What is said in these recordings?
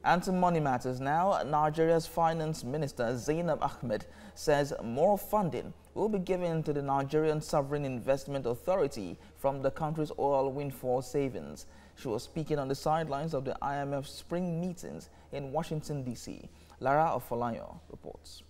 And to money matters now, Nigeria's Finance Minister Zainab Ahmed says more funding will be given to the Nigerian Sovereign Investment Authority from the country's oil windfall savings. She was speaking on the sidelines of the IMF spring meetings in Washington, D.C. Lara Ofolayo reports.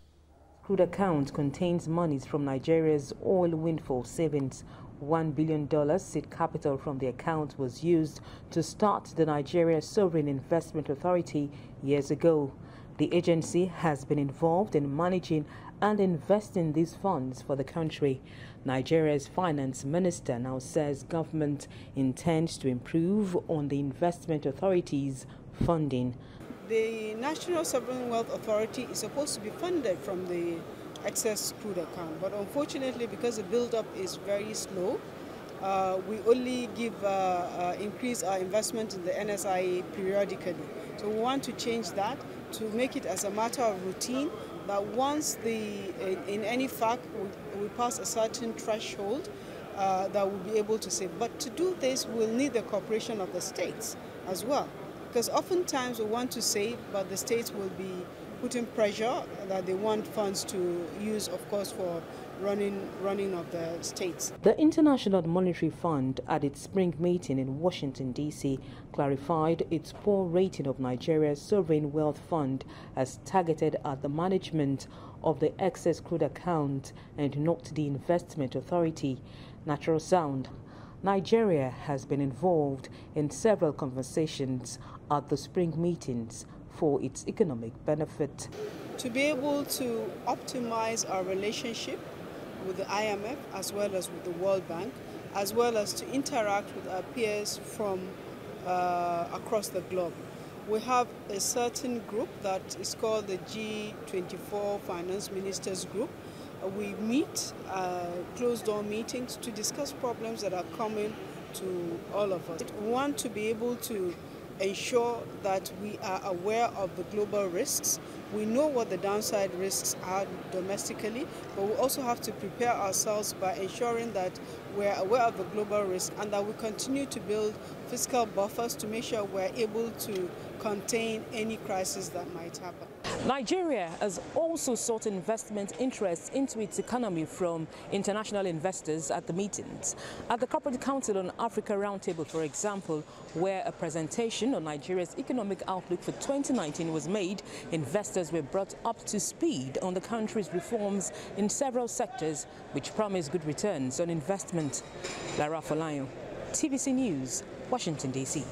Crude account contains monies from Nigeria's oil windfall savings. $1 billion seed capital from the account was used to start the Nigeria Sovereign Investment Authority years ago. The agency has been involved in managing and investing these funds for the country. Nigeria's finance minister now says government intends to improve on the investment authority's funding. The National Sovereign Wealth Authority is supposed to be funded from the Excess Crude Account, but unfortunately, because the build-up is very slow, we only increase our investment in the NSIA periodically. So we want to change that to make it as a matter of routine that once in any fact we pass a certain threshold, that we'll be able to save. But to do this, we'll need the cooperation of the states as well. Because oftentimes we want to save, but the states will be putting pressure that they want funds to use, of course, for running of the states. The International Monetary Fund at its spring meeting in Washington, D.C. clarified its poor rating of Nigeria's Sovereign Wealth Fund as targeted at the management of the Excess Crude Account and not the Investment Authority. Natural Sound. Nigeria has been involved in several conversations at the spring meetings for its economic benefit. To be able to optimize our relationship with the IMF as well as with the World Bank, as well as to interact with our peers from across the globe. We have a certain group that is called the G24 Finance Ministers Group. We meet closed-door meetings to discuss problems that are common to all of us. We want to be able to ensure that we are aware of the global risks. We know what the downside risks are domestically, but we also have to prepare ourselves by ensuring that we're aware of the global risk and that we continue to build fiscal buffers to make sure we're able to contain any crisis that might happen. Nigeria has also sought investment interests into its economy from international investors at the meetings. At the Corporate Council on Africa Roundtable, for example, where a presentation on Nigeria's economic outlook for 2019 was made, investors were brought up to speed on the country's reforms in several sectors which promise good returns on investment. Lara Ofolayo, TVC News, Washington, D.C.